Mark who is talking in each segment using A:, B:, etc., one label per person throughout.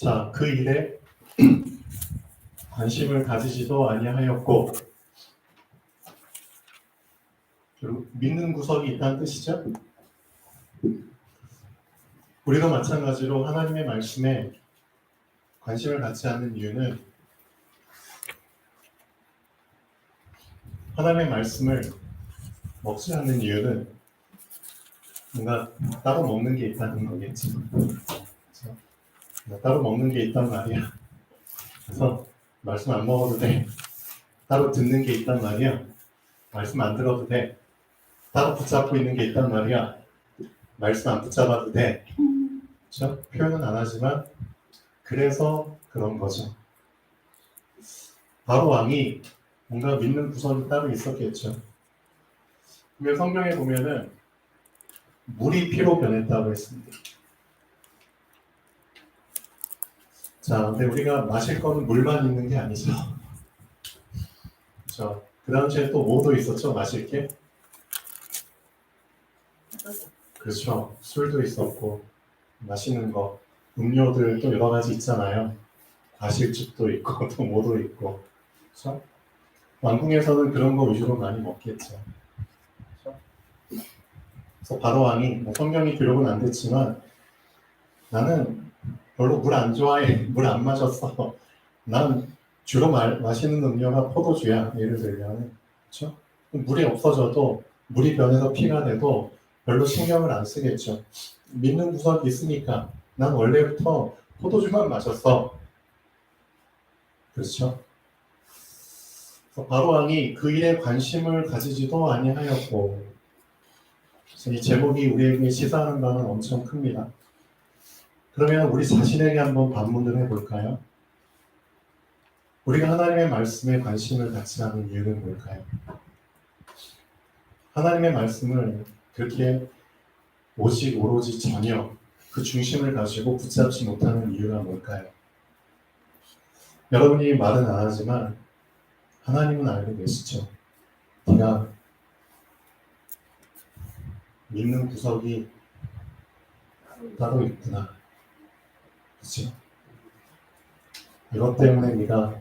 A: 자, 그 일에 관심을 가지지도 아니하였고, 믿는 구석이 있다는 뜻이죠. 우리가 마찬가지로 하나님의 말씀에 관심을 갖지 않는 이유는 하나님의 말씀을 먹지 않는 이유는 뭔가 따로 먹는 게 있다는 거겠지. 그렇죠? 따로 먹는 게 있단 말이야. 그래서 말씀 안 먹어도 돼. 따로 듣는 게 있단 말이야. 말씀 안 들어도 돼. 따로 붙잡고 있는 게 있단 말이야. 말씀 안 붙잡아도 돼. 그렇죠? 표현은 안 하지만 그래서 그런 거죠. 바로 왕이 뭔가 믿는 구석이 따로 있었겠죠. 그러면 성경에 보면은 물이 피로 변했다고 했습니다. 자, 근데 우리가 마실 거는 물만 있는 게 아니죠. 그렇죠. 그 당시에 또 뭐도 있었죠, 마실 게? 그렇죠. 술도 있었고, 마시는 거, 음료들 또 여러 가지 있잖아요. 과실즙도 있고, 또 뭐도 있고. 그렇죠? 왕궁에서는 그런 거 위주로 많이 먹겠죠. 그렇죠? 그래서 바로 왕이, 성경이 기록은 안 됐지만, 나는 별로 물 안 좋아해. 물 안 마셨어. 난 주로 마시는 음료가 포도주야. 예를 들면. 그렇죠? 물이 없어져도, 물이 변해서 피가 돼도 별로 신경을 안 쓰겠죠. 믿는 구석이 있으니까 난 원래부터 포도주만 마셨어. 그렇죠? 그래서 바로 왕이 그 일에 관심을 가지지도 아니하였고, 그래서 이 제목이 우리에게 시사하는 바는 엄청 큽니다. 그러면 우리 자신에게 한번 반문을 해볼까요? 우리가 하나님의 말씀에 관심을 갖지 않은 이유는 뭘까요? 하나님의 말씀을 그렇게 오로지 전혀 그 중심을 가지고 붙잡지 못하는 이유가 뭘까요? 여러분이 말은 안 하지만 하나님은 알고 계시죠. 네가 믿는 구석이 따로 있구나. 그렇죠? 이것 때문에 네가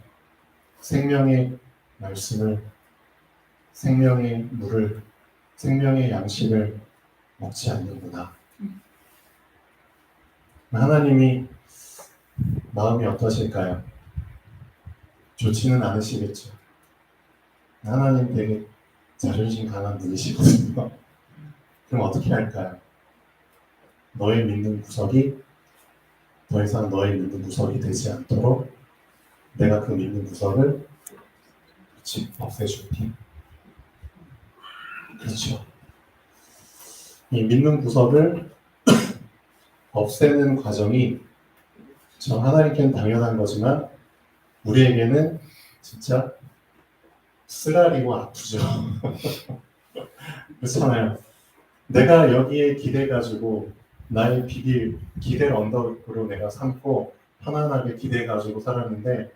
A: 생명의 말씀을, 생명의 물을, 생명의 양식을 먹지 않는구나. 하나님이 마음이 어떠실까요? 좋지는 않으시겠죠. 하나님 되게 자존심 강한 분이시거든요. 그럼 어떻게 할까요? 너의 믿는 구석이 더 이상 너의 믿는 구석이 되지 않도록 내가 그 믿는 구석을 없애줄게. 그렇죠. 이 믿는 구석을 없애는 과정이 저 하나님께는 당연한 거지만 우리에게는 진짜 쓰라리고 아프죠. 그렇잖아요. 내가 여기에 기대가지고 나의 기대를 언덕으로 내가 삼고 편안하게 기대가지고 살았는데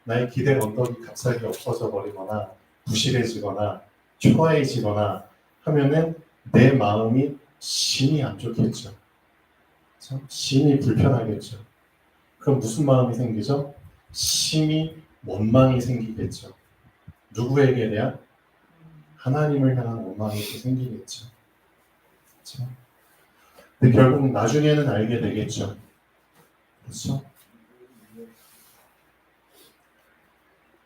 A: 나의 기대 언덕이 갑자기 없어져 버리거나 부실해지거나 초라해지거나 하면은 내 마음이 심히 안 좋겠죠. 그렇죠? 심히 불편하겠죠. 그럼 무슨 마음이 생기죠? 심히 원망이 생기겠죠. 누구에게 대한? 하나님을 향한 원망이 생기겠죠. 그렇죠? 근데 결국 나중에는 알게 되겠죠. 그렇죠?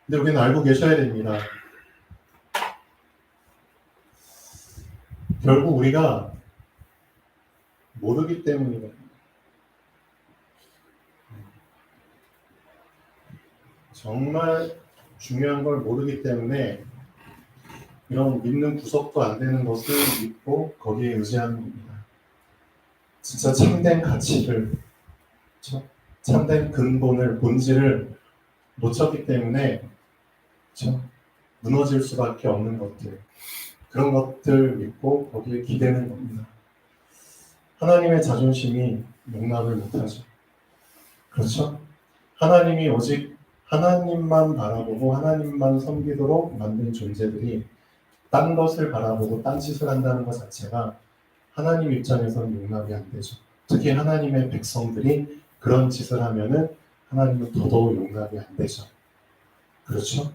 A: 근데 우리는 알고 계셔야 됩니다. 결국 우리가 모르기 때문이거든요. 정말 중요한 걸 모르기 때문에 이런 믿는 구석도 안 되는 것을 믿고 거기에 의지하는 겁니다. 진짜 참된 가치를, 그렇죠? 참된 근본을, 본질을 놓쳤기 때문에 그렇죠? 무너질 수밖에 없는 것들, 그런 것들 믿고 거기에 기대는 겁니다. 하나님의 자존심이 용납을 못하죠. 그렇죠? 하나님이 오직 하나님만 바라보고 하나님만 섬기도록 만든 존재들이 딴 것을 바라보고 딴 짓을 한다는 것 자체가 하나님 입장에서는 용납이 안 되죠. 특히 하나님의 백성들이 그런 짓을 하면은 하나님은 더더욱 용납이 안 되죠. 그렇죠?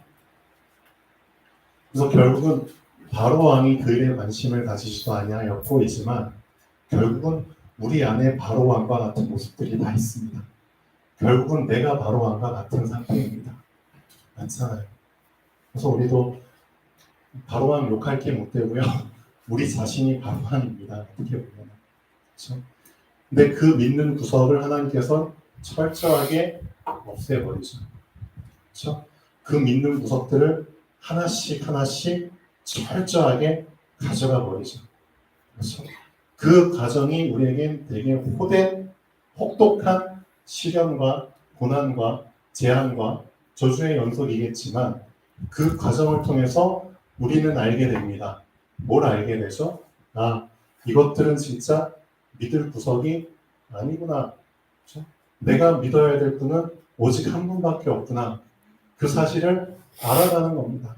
A: 그래서 결국은 바로 왕이 그 일에 관심을 가지지도 아니하였고이지만 결국은 우리 안에 바로 왕과 같은 모습들이 다 있습니다. 결국은 내가 바로 왕과 같은 상태입니다. 맞잖아요. 그래서 우리도 바로 왕 욕할 게 못 되고요. 우리 자신이 바로 왕입니다. 어떻게 보면. 그렇죠? 근데 그 믿는 구석을 하나님께서 철저하게 없애버리죠. 그렇죠? 그 믿는 구석들을 하나씩 하나씩 철저하게 가져가 버리죠. 그렇죠? 그 과정이 우리에겐 되게 혹독한 시련과 고난과 재앙과 저주의 연속이겠지만 그 과정을 통해서 우리는 알게 됩니다. 뭘 알게 되죠? 아, 이것들은 진짜 믿을 구석이 아니구나. 그렇죠? 내가 믿어야 될 분은 오직 한 분밖에 없구나. 그 사실을 알아가는 겁니다.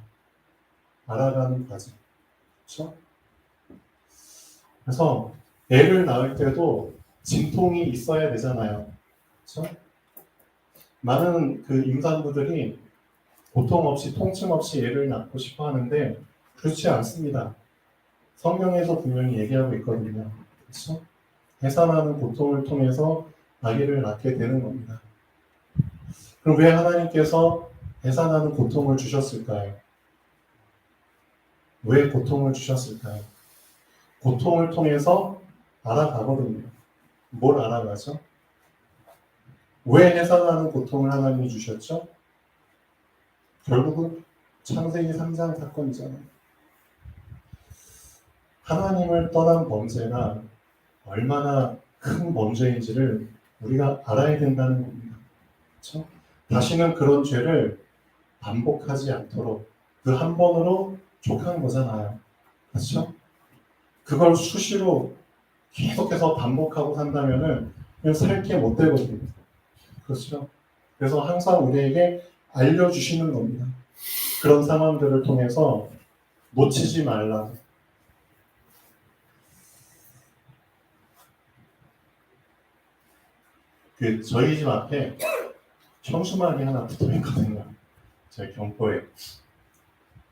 A: 알아가는 과정. 그렇죠? 그래서 애를 낳을 때도 진통이 있어야 되잖아요. 그렇죠? 많은 그 임산부들이 고통 없이 통증 없이 애를 낳고 싶어 하는데 그렇지 않습니다. 성경에서 분명히 얘기하고 있거든요. 그렇죠? 해산하는 고통을 통해서 아기를 낳게 되는 겁니다. 그럼 왜 하나님께서 해산하는 고통을 주셨을까요? 왜 고통을 주셨을까요? 고통을 통해서 알아가거든요. 뭘 알아가죠? 왜 해산하는 고통을 하나님이 주셨죠? 결국은 창세기 3장 사건이잖아요. 하나님을 떠난 범죄가 얼마나 큰 범죄인지를 우리가 알아야 된다는 겁니다. 그렇죠? 다시는 그런 죄를 반복하지 않도록 그 한 번으로 족한 거잖아요. 그렇죠? 그걸 수시로 계속해서 반복하고 산다면은 그냥 살 게 못 되거든요. 그렇죠? 그래서 항상 우리에게 알려주시는 겁니다. 그런 상황들을 통해서 놓치지 말라. 저희 집 앞에 현수막이 하나 붙어 있거든요. 저희 경포에.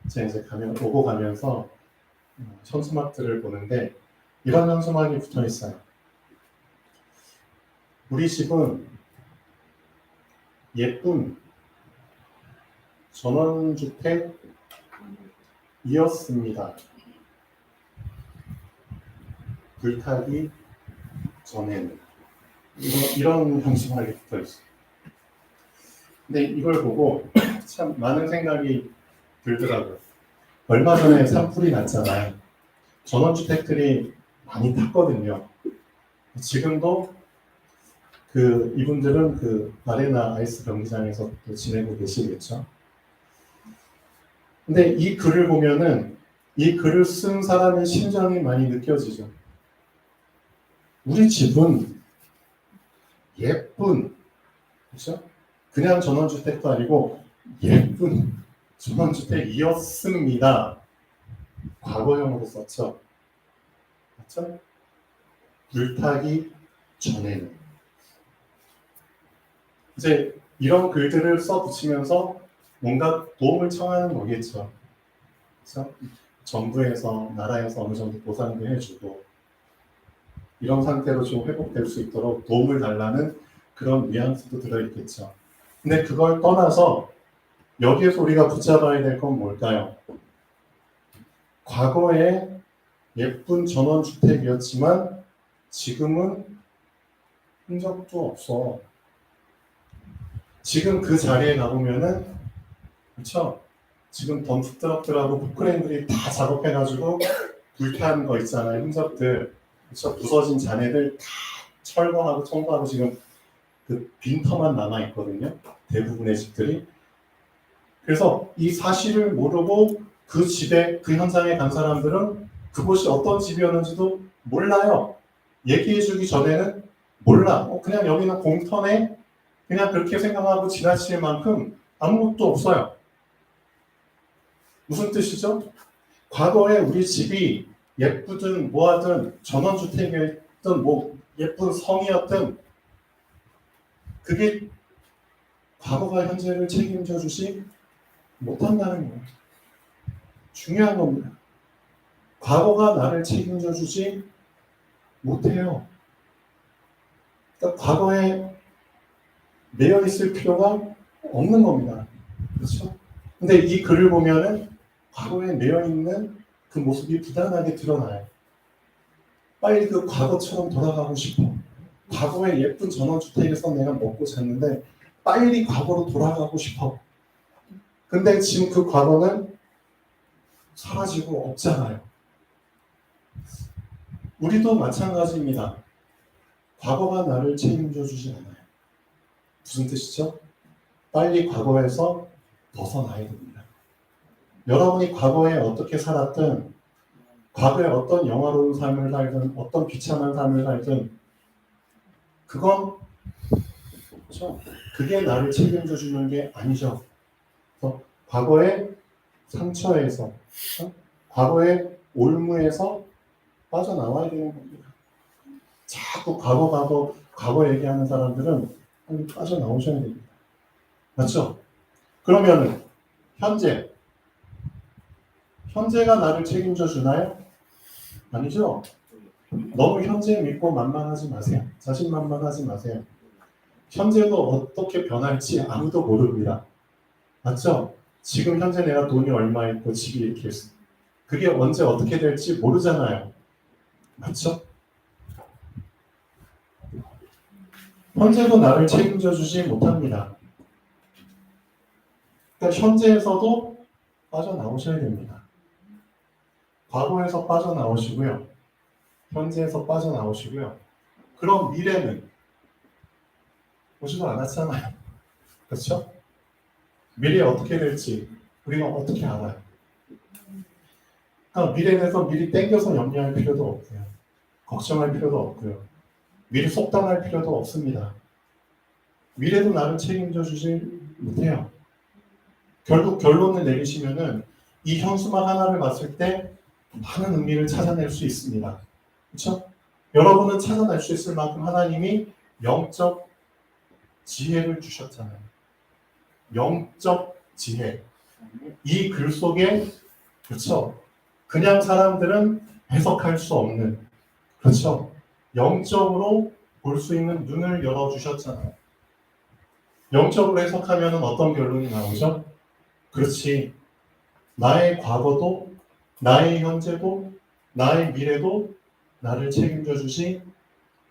A: 제가 이제 오고 가면서 현수막들을 보는데 이런 현수막이 붙어 있어요. 우리 집은 예쁜 전원주택이었습니다. 불타기 전에는. 이런 현수막이 붙어 있어요. 근데 이걸 보고 참 많은 생각이 들더라고요. 얼마 전에 산불이 났잖아요. 전원주택들이 많이 탔거든요. 지금도 이분들은 아레나 아이스 경기장에서 또 지내고 계시겠죠. 근데 이 글을 보면은 이 글을 쓴 사람의 심정이 많이 느껴지죠. 우리 집은 예쁜, 그렇죠? 그냥 전원주택도 아니고 예쁜 전원주택이었습니다. 과거형으로 썼죠. 맞죠? 불타기 전에는. 이제 이런 글들을 써붙이면서 뭔가 도움을 청하는 거겠죠. 그렇죠? 정부에서, 나라에서 어느 정도 보상도 해주고 이런 상태로 좀 회복될 수 있도록 도움을 달라는 그런 뉘앙스도 들어있겠죠. 근데 그걸 떠나서 여기에서 우리가 붙잡아야 될 건 뭘까요? 과거에 예쁜 전원주택이었지만 지금은 흔적도 없어. 지금 그 자리에 가보면은, 그렇죠? 지금 덤프트럭들하고 포크레인들이 다 작업해가지고 불탄 거 있잖아요. 흔적들. 그렇죠? 부서진 잔해들 다 철거하고 청소하고 지금 그 빈터만 남아있거든요. 대부분의 집들이. 그래서 이 사실을 모르고 그 집에, 그 현장에 간 사람들은 그곳이 어떤 집이었는지도 몰라요. 얘기해주기 전에는 몰라. 그냥 여기는 공터네. 그냥 그렇게 생각하고 지나칠 만큼 아무것도 없어요. 무슨 뜻이죠? 과거에 우리 집이 예쁘든 뭐하든 전원주택이었든 뭐 예쁜 성이었든 그게 과거가 현재를 책임져 주지 못한다는 거예요. 중요한 겁니다. 과거가 나를 책임져 주지 못해요. 그러니까 과거에 매여 있을 필요가 없는 겁니다. 그렇죠? 근데 이 글을 보면은 과거에 매여 있는 그 모습이 부단하게 드러나요. 빨리 그 과거처럼 돌아가고 싶어. 과거의 예쁜 전원주택에서 내가 먹고 잤는데 빨리 과거로 돌아가고 싶어. 근데 지금 그 과거는 사라지고 없잖아요. 우리도 마찬가지입니다. 과거가 나를 책임져 주지 않아요. 무슨 뜻이죠? 빨리 과거에서 벗어나야 됩니다. 여러분이 과거에 어떻게 살았든, 과거에 어떤 영화로운 삶을 살든, 어떤 비참한 삶을 살든, 그건 그렇죠? 그게 나를 책임져 주는 게 아니죠. 그래서 과거의 상처에서, 과거의 올무에서 빠져나와야 되는 겁니다. 자꾸 과거 얘기하는 사람들은 빨리 빠져나오셔야 됩니다. 맞죠? 그러면은 현재가 나를 책임져 주나요? 아니죠? 너무 현재 믿고 만만하지 마세요. 자신만만하지 마세요. 현재도 어떻게 변할지 아무도 모릅니다. 맞죠? 지금 현재 내가 돈이 얼마 있고 집이 이렇게 있어. 그게 언제 어떻게 될지 모르잖아요. 맞죠? 현재도 나를 책임져 주지 못합니다. 그러니까 현재에서도 빠져나오셔야 됩니다. 과거에서 빠져나오시고요. 현재에서 빠져나오시고요. 그럼 미래는 보지도 않았잖아요. 그렇죠? 미래에 어떻게 될지 우리가 어떻게 알아요? 그러니까 미래에 대해서 미리 땡겨서 염려할 필요도 없고요. 걱정할 필요도 없고요. 미리 속단할 필요도 없습니다. 미래도 나를 책임져 주지 못해요. 결국 결론을 내리시면은 이 현수막 하나를 봤을 때 많은 의미를 찾아낼 수 있습니다. 그렇죠? 여러분은 찾아낼 수 있을 만큼 하나님이 영적 지혜를 주셨잖아요. 영적 지혜. 이 글 속에 그렇죠? 그냥 사람들은 해석할 수 없는 그렇죠? 영적으로 볼 수 있는 눈을 열어주셨잖아요. 영적으로 해석하면 어떤 결론이 나오죠? 그렇지. 나의 과거도, 나의 현재도, 나의 미래도 나를 책임져 주지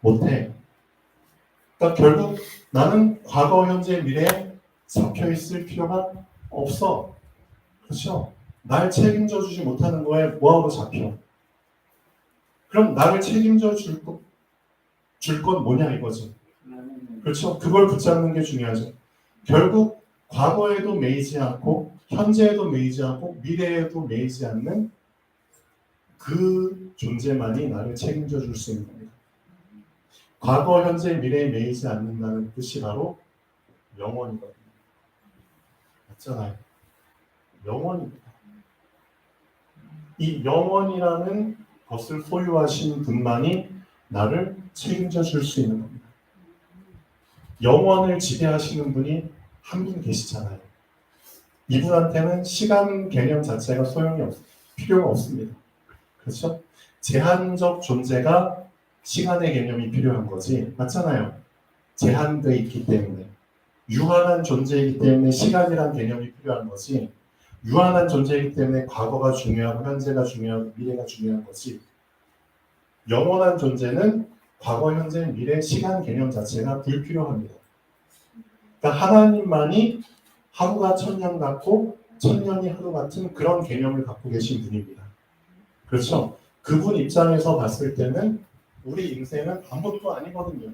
A: 못해. 그러니까 결국 나는 과거, 현재, 미래에 잡혀 있을 필요가 없어. 그렇죠? 날 책임져 주지 못하는 거에 뭐하고 잡혀? 그럼 나를 책임져 줄 건 뭐냐 이거지. 그렇죠? 그걸 붙잡는 게 중요하죠. 결국 과거에도 매이지 않고 현재에도 매이지 않고 미래에도 매이지 않는 그 존재만이 나를 책임져 줄 수 있는 겁니다. 과거, 현재, 미래에 매이지 않는다는 뜻이 바로 영원이거든요. 맞잖아요. 영원입니다. 이 영원이라는 것을 소유하신 분만이 나를 책임져 줄 수 있는 겁니다. 영원을 지배하시는 분이 한 분 계시잖아요. 이분한테는 시간 개념 자체가 필요가 없습니다. 그렇죠? 제한적 존재가 시간의 개념이 필요한 거지. 맞잖아요. 제한되어 있기 때문에. 유한한 존재이기 때문에 시간이란 개념이 필요한 거지. 유한한 존재이기 때문에 과거가 중요하고 현재가 중요하고 미래가 중요한 거지. 영원한 존재는 과거, 현재, 미래, 시간 개념 자체가 불필요합니다. 그러니까 하나님만이 하루가 천년 같고 천년이 하루 같은 그런 개념을 갖고 계신 분입니다. 그렇죠? 그분 입장에서 봤을 때는 우리 인생은 아무것도 아니거든요.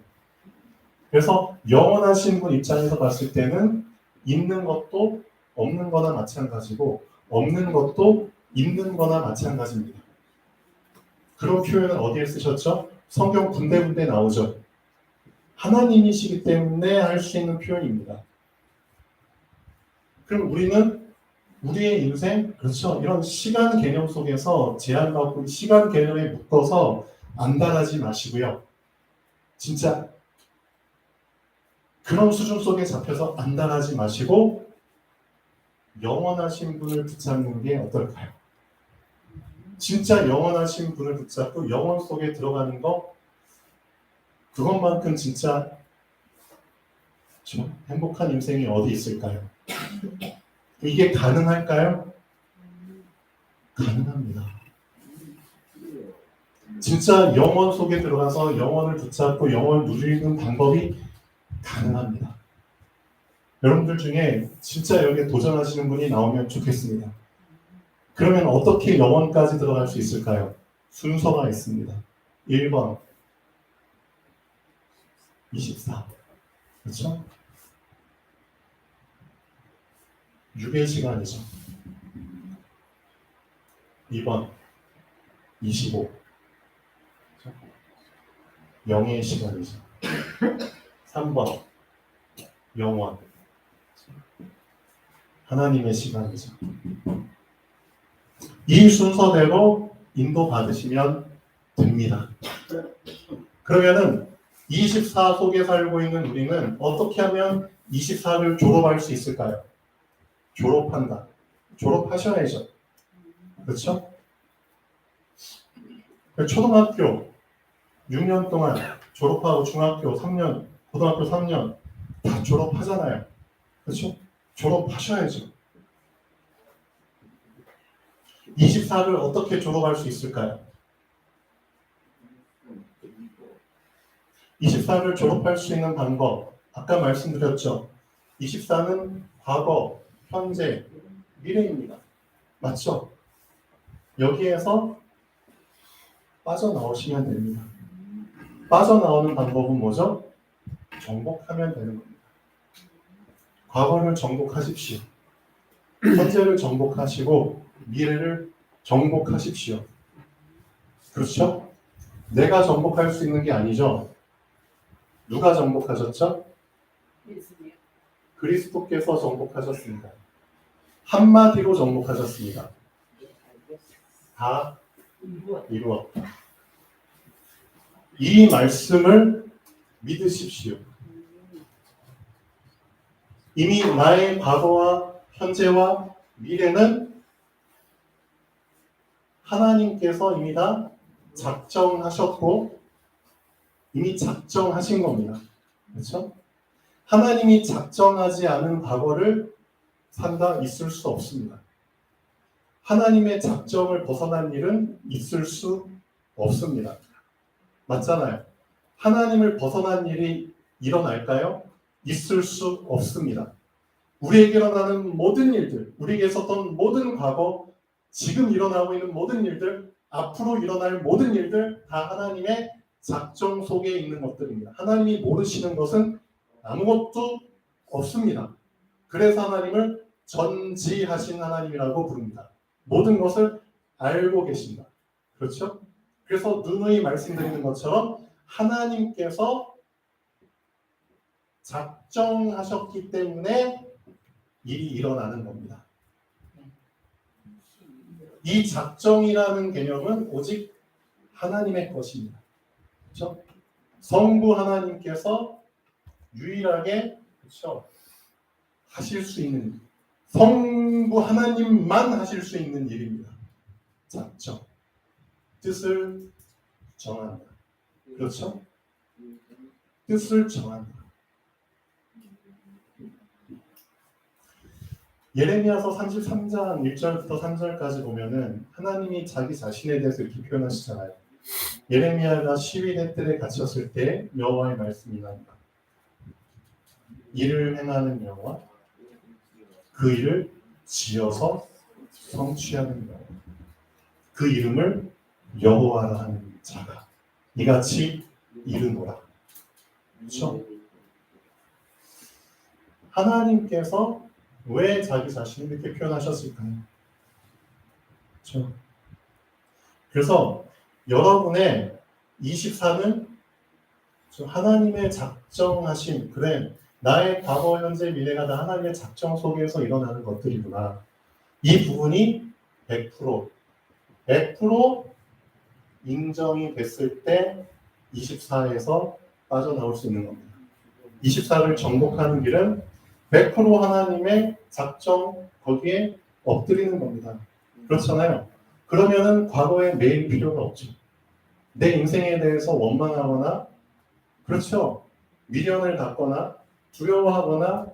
A: 그래서 영원하신 분 입장에서 봤을 때는 있는 것도 없는 거나 마찬가지고 없는 것도 있는 거나 마찬가지입니다. 그런 표현을 어디에 쓰셨죠? 성경 군데군데 나오죠. 하나님이시기 때문에 할 수 있는 표현입니다. 그럼 우리는 우리의 인생, 그렇죠? 이런 시간 개념 속에서 제한받고 시간 개념에 묶어서 안달하지 마시고요. 진짜 그런 수준 속에 잡혀서 안달하지 마시고 영원하신 분을 붙잡는 게 어떨까요? 진짜 영원하신 분을 붙잡고 영원 속에 들어가는 거, 그것만큼 진짜 좀 행복한 인생이 어디 있을까요? 이게 가능할까요? 가능합니다. 진짜 영원 속에 들어가서 영원을 붙잡고 영원을 누리는 방법이 가능합니다. 여러분들 중에 진짜 여기에 도전하시는 분이 나오면 좋겠습니다. 그러면 어떻게 영원까지 들어갈 수 있을까요? 순서가 있습니다. 1번 24. 그렇죠? 6의 시간이죠. 2번 25. 0의 시간이죠. 3번 영원. 하나님의 시간이죠. 이 순서대로 인도받으시면 됩니다. 그러면은 24 속에 살고 있는 우리는 어떻게 하면 24를 졸업할 수 있을까요? 졸업한다. 졸업하셔야죠. 그렇죠? 초등학교 6년 동안 졸업하고 중학교 3년, 고등학교 3년 다 졸업하잖아요. 그렇죠? 졸업하셔야죠. 24를 어떻게 졸업할 수 있을까요? 24를 졸업할 수 있는 방법, 아까 말씀드렸죠. 24는 과거, 현재, 미래입니다. 맞죠? 여기에서 빠져나오시면 됩니다. 빠져나오는 방법은 뭐죠? 정복하면 되는 겁니다. 과거를 정복하십시오. 현재를 정복하시고 미래를 정복하십시오. 그렇죠? 내가 정복할 수 있는 게 아니죠. 누가 정복하셨죠? 그리스도께서 정복하셨습니다. 한마디로 정복하셨습니다. 다 이루었다. 이 말씀을 믿으십시오. 이미 나의 과거와 현재와 미래는 하나님께서 이미 다 작정하셨고 이미 작정하신 겁니다. 그렇죠? 하나님이 작정하지 않은 과거를 산다 있을 수 없습니다. 하나님의 작정을 벗어난 일은 있을 수 없습니다. 맞잖아요. 하나님을 벗어난 일이 일어날까요? 있을 수 없습니다. 우리에게 일어나는 모든 일들, 우리에게 있었던 모든 과거, 지금 일어나고 있는 모든 일들, 앞으로 일어날 모든 일들 다 하나님의 작정 속에 있는 것들입니다. 하나님이 모르시는 것은 아무것도 없습니다. 그래서 하나님을 전지하신 하나님이라고 부릅니다. 모든 것을 알고 계신다. 그렇죠? 그래서 누누이 말씀드리는 것처럼 하나님께서 작정하셨기 때문에 일이 일어나는 겁니다. 이 작정이라는 개념은 오직 하나님의 것입니다. 그렇죠? 성부 하나님께서 유일하게 그렇죠? 하실 수 있는 성부 하나님만 하실 수 있는 일입니다. 작정. 뜻을 정한다. 그렇죠? 뜻을 정한다. 예레미야서 33장 1절부터 3절까지 보면은 하나님이 자기 자신에 대해서 이렇게 표현하시잖아요. 예레미야가 시위대 뜰에 갇혔을 때 여호와의 말씀이 나온다. 일을 행하는 여호와, 그 일을 지어서 성취하는 여호와, 그 이름을 여호와라 하는 자가 이같이 이르노라. 그렇죠? 하나님께서 왜 자기 자신을 이렇게 표현하셨을까요? 그렇죠? 그래서 여러분의 24는 하나님의 작정하신, 그래 나의 과거, 현재, 미래가 다 하나님의 작정 속에서 일어나는 것들이구나. 이 부분이 100% 인정이 됐을 때 24에서 빠져나올 수 있는 겁니다. 24를 정복하는 길은 100% 하나님의 작정 거기에 엎드리는 겁니다. 그렇잖아요. 그러면은 과거에 매일 필요가 없죠. 내 인생에 대해서 원망하거나 그렇죠. 미련을 갖거나 두려워하거나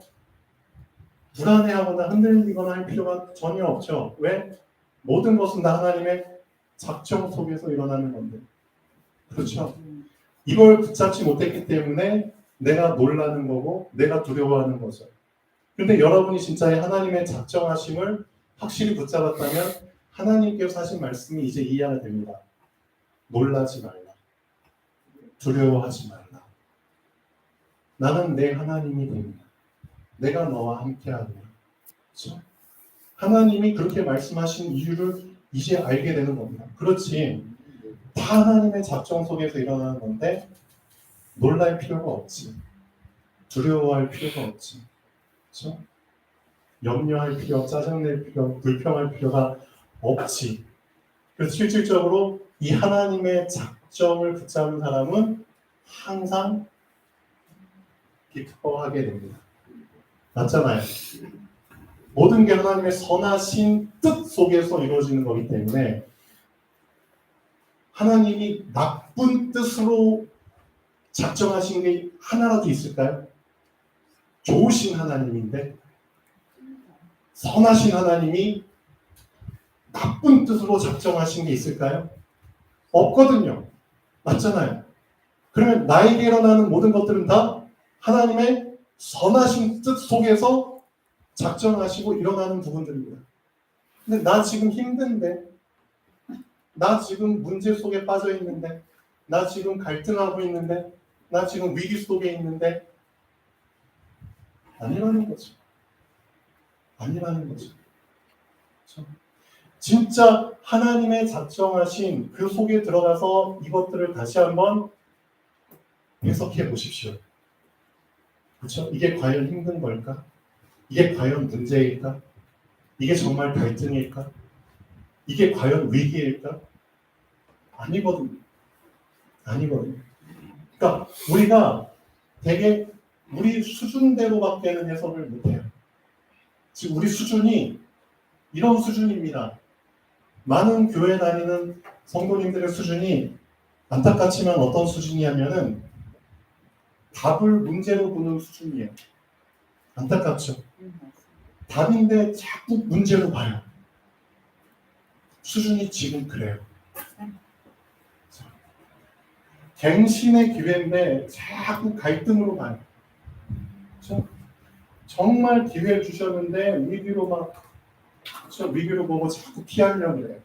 A: 불안해하거나 흔들리거나 할 필요가 전혀 없죠. 왜? 모든 것은 다 하나님의 작정 속에서 일어나는 건데. 그렇죠. 이걸 붙잡지 못했기 때문에 내가 놀라는 거고 내가 두려워하는 거죠. 근데 여러분이 진짜 하나님의 작정하심을 확실히 붙잡았다면 하나님께서 하신 말씀이 이제 이해가 됩니다. 놀라지 말라. 두려워하지 말라. 나는 내 하나님이 됩니다. 내가 너와 함께하리라. 그렇죠? 하나님이 그렇게 말씀하신 이유를 이제 알게 되는 겁니다. 그렇지. 다 하나님의 작정 속에서 일어나는 건데 놀랄 필요가 없지. 두려워할 필요가 없지. 그렇죠? 염려할 필요, 짜증낼 필요, 불평할 필요가 없지. 그래서 실질적으로 이 하나님의 작정을 붙잡은 사람은 항상 기뻐하게 됩니다. 맞잖아요. 모든 게 하나님의 선하신 뜻 속에서 이루어지는 거기 때문에 하나님이 나쁜 뜻으로 작정하신 게 하나라도 있을까요? 좋으신 하나님인데 선하신 하나님이 나쁜 뜻으로 작정하신 게 있을까요? 없거든요. 맞잖아요. 그러면 나에게 일어나는 모든 것들은 다 하나님의 선하신 뜻 속에서 작정하시고 일어나는 부분들입니다. 근데 나 지금 힘든데, 나 지금 문제 속에 빠져 있는데, 나 지금 갈등하고 있는데, 나 지금 위기 속에 있는데 아니라는 거죠. 아니라는 거죠. 그렇죠? 진짜 하나님의 작정하신 그 속에 들어가서 이것들을 다시 한번 해석해 보십시오. 그렇죠? 이게 과연 힘든 걸까? 이게 과연 문제일까? 이게 정말 갈등일까? 이게 과연 위기일까? 아니거든요. 아니거든요. 그러니까 우리가 되게 우리 수준대로밖에는 해석을 못해요. 지금 우리 수준이 이런 수준입니다. 많은 교회 다니는 성도님들의 수준이 안타깝지만 어떤 수준이냐면은 답을 문제로 보는 수준이에요. 안타깝죠. 답인데 자꾸 문제로 봐요. 수준이 지금 그래요. 갱신의 기회인데 자꾸 갈등으로 봐요. 그렇죠? 정말 기회를 주셨는데 위기로 막 그렇죠? 위기로 보고 자꾸 피하려고 그래요.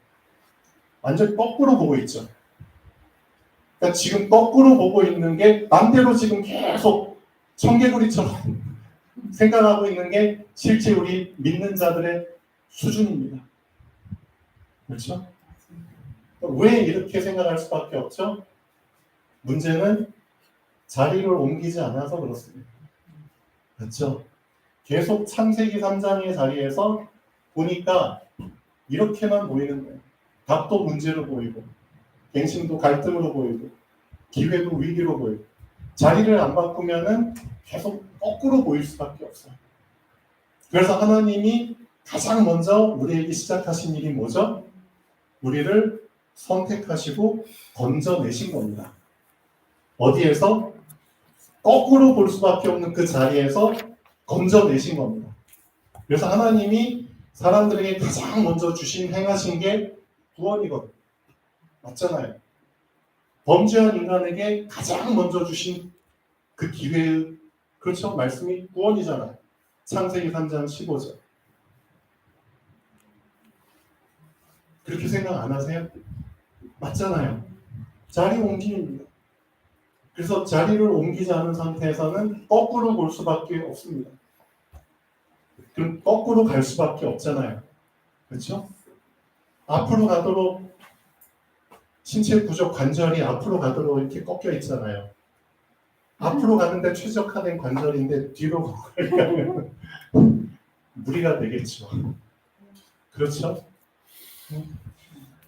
A: 완전 거꾸로 보고 있죠. 그러니까 지금 거꾸로 보고 있는 게 맘대로 지금 계속 청개구리처럼 생각하고 있는 게 실제 우리 믿는 자들의 수준입니다. 그렇죠? 왜 이렇게 생각할 수밖에 없죠? 문제는 자리를 옮기지 않아서 그렇습니다. 그렇죠? 계속 창세기 3장의 자리에서 보니까 이렇게만 보이는 거예요. 답도 문제로 보이고 갱신도 갈등으로 보이고 기회도 위기로 보이고 자리를 안 바꾸면은 계속 거꾸로 보일 수밖에 없어요. 그래서 하나님이 가장 먼저 우리에게 시작하신 일이 뭐죠? 우리를 선택하시고 건져내신 겁니다. 어디에서? 거꾸로 볼 수밖에 없는 그 자리에서 건져내신 겁니다. 그래서 하나님이 사람들에게 가장 먼저 주신 행하신 게 구원이거든요. 맞잖아요. 범죄한 인간에게 가장 먼저 주신 그 기회의 그렇죠? 말씀이 구원이잖아요. 창세기 3장 15절. 그렇게 생각 안 하세요? 맞잖아요. 자리 옮기입니다. 그래서 자리를 옮기지 않은 상태에서는 거꾸로 볼 수밖에 없습니다. 그럼 거꾸로 갈 수밖에 없잖아요. 그렇죠? 앞으로 가도록 신체 구조 관절이 앞으로 가도록 이렇게 꺾여 있잖아요. 앞으로 가는데 최적화된 관절인데 뒤로 가려면 무리가 되겠죠. 그렇죠?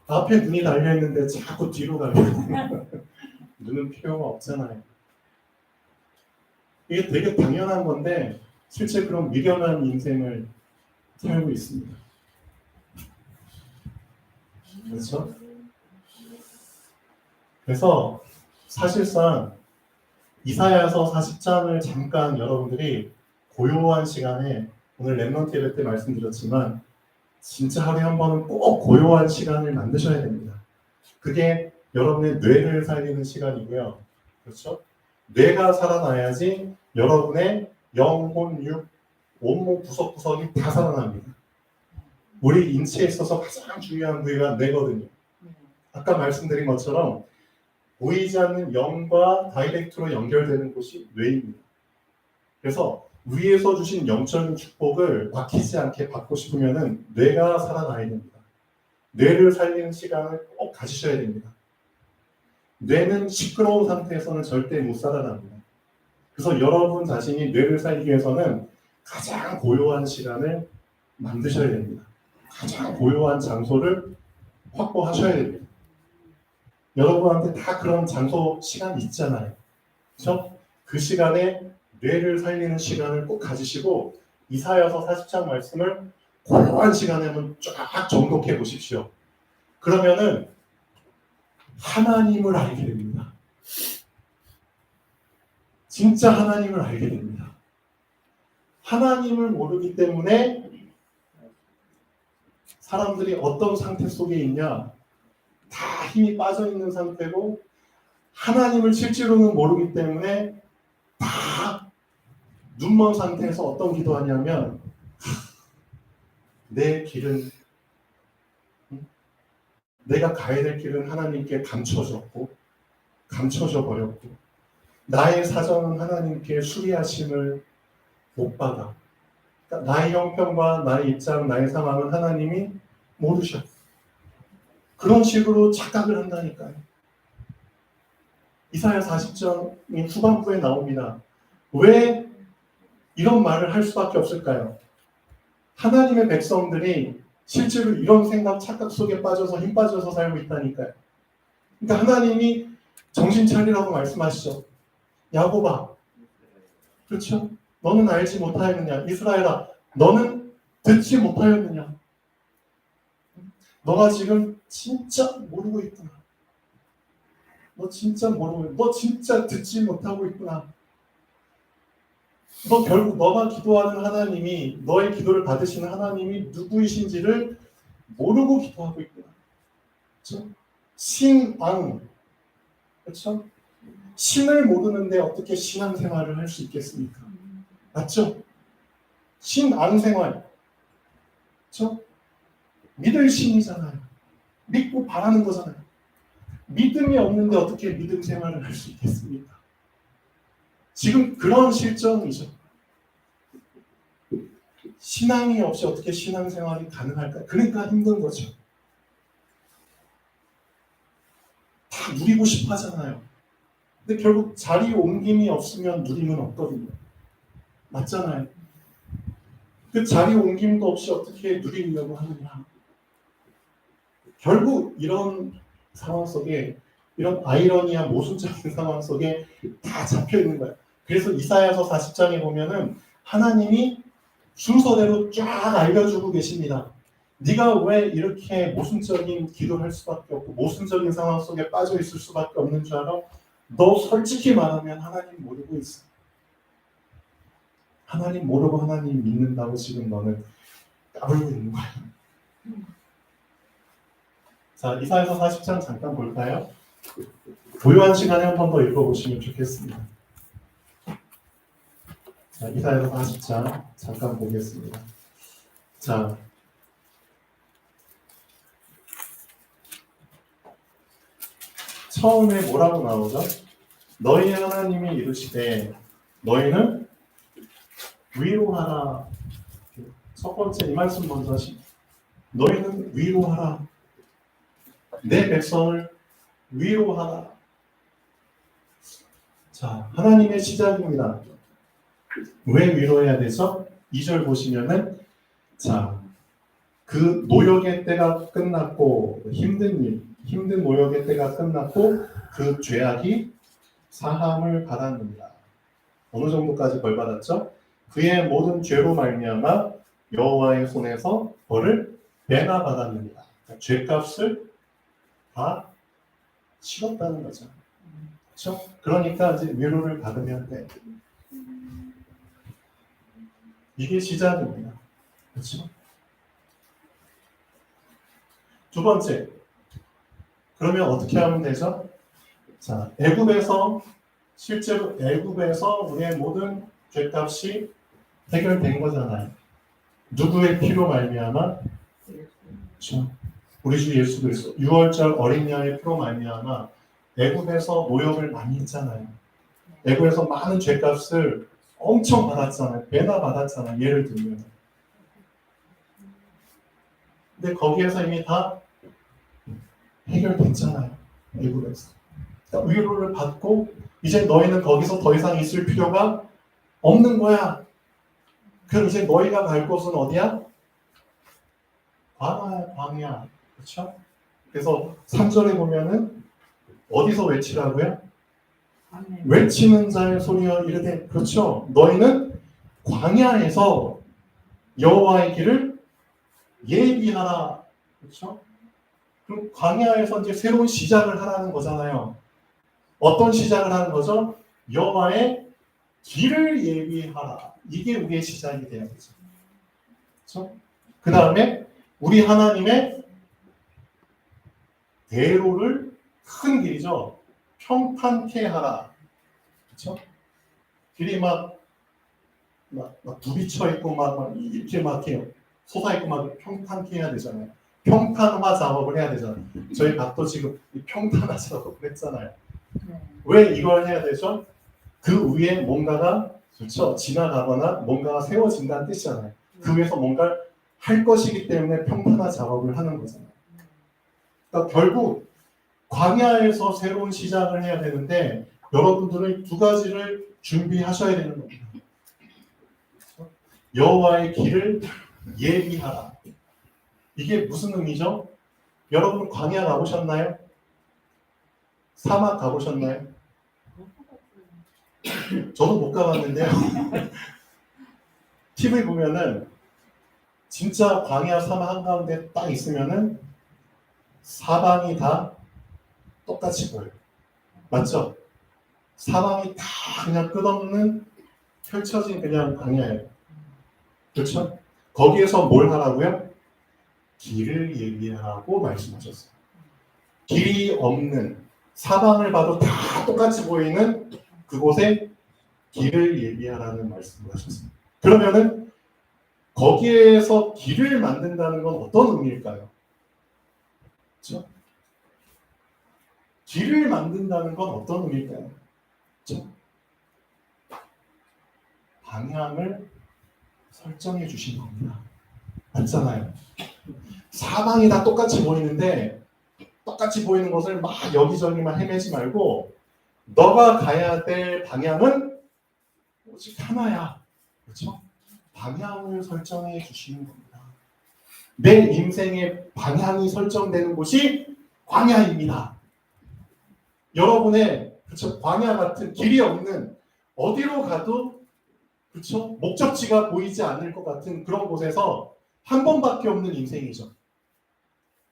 A: 앞에 눈이 달려있는데 자꾸 뒤로 가려면 눈은 필요가 없잖아요. 이게 되게 당연한 건데 실제 그런 미련한 인생을 살고 있습니다. 그렇죠? 그래서 사실상 이사야서 40장을 잠깐 여러분들이 고요한 시간에 오늘 랩넌트 예배 때 말씀드렸지만 진짜 하루에 한 번은 꼭 고요한 시간을 만드셔야 됩니다. 그게 여러분의 뇌를 살리는 시간이고요. 그렇죠? 뇌가 살아나야지 여러분의 영혼, 육, 온몸 구석구석이 다 살아납니다. 우리 인체에 있어서 가장 중요한 부위가 뇌거든요. 아까 말씀드린 것처럼 보이지 않는 영과 다이렉트로 연결되는 곳이 뇌입니다. 그래서 위에서 주신 영적인 축복을 막히지 않게 받고 싶으면 뇌가 살아나야 됩니다. 뇌를 살리는 시간을 꼭 가지셔야 됩니다. 뇌는 시끄러운 상태에서는 절대 못 살아납니다. 그래서 여러분 자신이 뇌를 살리기 위해서는 가장 고요한 시간을 만드셔야 됩니다. 가장 고요한 장소를 확보하셔야 됩니다. 여러분한테 다 그런 장소, 시간이 있잖아요. 그렇죠? 그 시간에 뇌를 살리는 시간을 꼭 가지시고 이사야서 40장 말씀을 고요한 시간에 한번 쫙 정독해 보십시오. 그러면은 하나님을 알게 됩니다. 진짜 하나님을 알게 됩니다. 하나님을 모르기 때문에 사람들이 어떤 상태 속에 있냐, 다 힘이 빠져 있는 상태고 하나님을 실제로는 모르기 때문에 다 눈먼 상태에서 어떤 기도하냐면 내 길은 내가 가야 될 길은 하나님께 감춰졌고 감춰져 버렸고 나의 사정은 하나님께 수리하심을 못 받아. 그러니까 나의 형편과 나의 입장, 나의 상황은 하나님이 모르셔. 그런 식으로 착각을 한다니까요. 이사야 40장 후반부에 나옵니다. 왜 이런 말을 할 수밖에 없을까요? 하나님의 백성들이 실제로 이런 생각, 착각 속에 빠져서 힘 빠져서 살고 있다니까요. 그러니까 하나님이 정신 차리라고 말씀하시죠. 야곱아, 그렇죠? 너는 알지 못하였느냐? 이스라엘아, 너는 듣지 못하였느냐? 너가 지금 진짜 모르고 있구나. 너 진짜 모르고, 너 진짜 듣지 못하고 있구나. 너 결국 너가 기도하는 하나님이, 너의 기도를 받으시는 하나님이 누구이신지를 모르고 기도하고 있구나. 그렇죠? 신앙, 그렇죠? 신을 모르는데 어떻게 신앙생활을 할 수 있겠습니까? 맞죠? 신앙생활, 그렇죠? 믿을 신이잖아요. 믿고 바라는 거잖아요. 믿음이 없는데 어떻게 믿음 생활을 할 수 있겠습니까? 지금 그런 실정이죠. 신앙이 없이 어떻게 신앙생활이 가능할까? 그러니까 힘든 거죠. 다 누리고 싶어 하잖아요. 근데 결국 자리 옮김이 없으면 누림은 없거든요. 맞잖아요. 그 자리 옮김도 없이 어떻게 누리려고 하느냐. 결국 이런 상황 속에 이런 아이러니한 모순적인 상황 속에 다 잡혀 있는 거예요. 그래서 이사야서 40장에 보면은 하나님이 순서대로 쫙 알려주고 계십니다. 네가 왜 이렇게 모순적인 기도를 할 수밖에 없고 모순적인 상황 속에 빠져 있을 수밖에 없는 줄 알아? 너 솔직히 말하면 하나님 모르고 있어. 하나님 모르고 하나님 믿는다고 지금 너는 까불고 있는 거야. 자, 이사야서 40장 잠깐 볼까요? 고요한 시간에 한 번 더 읽어보시면 좋겠습니다. 자, 이사야서 40장 잠깐 보겠습니다. 자, 처음에 뭐라고 나오죠? 너희 하나님이 이르시되 너희는 위로하라. 첫 번째 이 말씀 먼저 하십니다. 너희는 위로하라. 내 백성을 위로하라. 자, 하나님의 시작입니다. 왜 위로해야 되죠? 2절 보시면은 자, 그 노역의 때가 끝났고 힘든 노역의 때가 끝났고 그 죄악이 사함을 받았느니라. 어느 정도까지 벌 받았죠? 그의 모든 죄로 말미암아 여호와의 손에서 벌을 배나 받았느니라. 그러니까 죄값을 다 치렀다는 거죠. 그렇죠? 그러니까 이제 위로를 받으면 돼. 이게 시작입니다. 그렇죠? 두 번째, 그러면 어떻게 하면 되죠? 자, 실제로 애굽에서 우리의 모든 죄값이 해결된 거잖아요. 누구의 피로 말미암아? 그렇죠? 우리 주 예수 그리스도 6월절 어린 양의 피로 말미암아 애굽에서 모욕을 많이 했잖아요. 애굽에서 많은 죄값을 엄청 받았잖아요. 배나 받았잖아요. 예를 들면. 근데 거기에서 이미 다 해결됐잖아요. 애굽에서. 그러니까 위로를 받고 이제 너희는 거기서 더 이상 있을 필요가 없는 거야. 그럼 이제 너희가 갈 곳은 어디야? 광야야, 광야. 그렇죠? 그래서 3절에 보면은 어디서 외치라고요? 외치는 자의 소리여 이르되, 그렇죠? 너희는 광야에서 여호와의 길을 예비하라. 그렇죠? 그럼 광야에서 이제 새로운 시작을 하라는 거잖아요. 어떤 시작을 하는 거죠? 여호와의 길을 예비하라. 이게 우리의 시작이 돼야 되죠. 그렇죠? 그 다음에 우리 하나님의 대로를 큰 길이죠. 평탄케 하라. 그렇죠? 길이 막 부비쳐 있고 막 이렇게 막 해요. 솟아 있고 막 평탄케 해야 되잖아요. 평탄화 작업을 해야 되잖아요. 저희 밭도 지금 평탄화 작업을 했잖아요. 왜 이걸 해야 되죠? 그 위에 뭔가가 그렇죠? 지나가거나 뭔가가 세워진다는 뜻이잖아요. 그 위에서 뭔가를 할 것이기 때문에 평탄화 작업을 하는 거잖아요. 그러니까 결국 광야에서 새로운 시작을 해야 되는데 여러분들은 두 가지를 준비하셔야 되는 겁니다. 여호와의 길을 예비하라. 이게 무슨 의미죠? 여러분 광야 가보셨나요? 사막 가보셨나요? 저도 못 가봤는데요. TV 보면은 진짜 광야 사막 한가운데 딱 있으면은 사방이 다 똑같이 보여요. 맞죠? 사방이 다 그냥 끝없는 펼쳐진 그냥 광야예요. 그렇죠? 거기에서 뭘 하라고요? 길을 예비하라고 말씀하셨어요. 길이 없는 사방을 봐도 다 똑같이 보이는 그곳에 길을 예비하라는 말씀을 하셨습니다. 그러면은 거기에서 길을 만든다는 건 어떤 의미일까요? 그렇죠? 길을 만든다는 건 어떤 의미일까요? 그렇죠? 방향을 설정해 주신 겁니다. 맞잖아요. 사방이 다 똑같이 보이는데 똑같이 보이는 것을 막 여기저기만 헤매지 말고 너가 가야 될 방향은 오직 하나야. 그렇죠? 방향을 설정해 주시는 겁니다. 내 인생의 방향이 설정되는 곳이 광야입니다. 여러분의 그렇죠? 광야 같은 길이 없는 어디로 가도 그렇죠? 목적지가 보이지 않을 것 같은 그런 곳에서 한 번밖에 없는 인생이죠.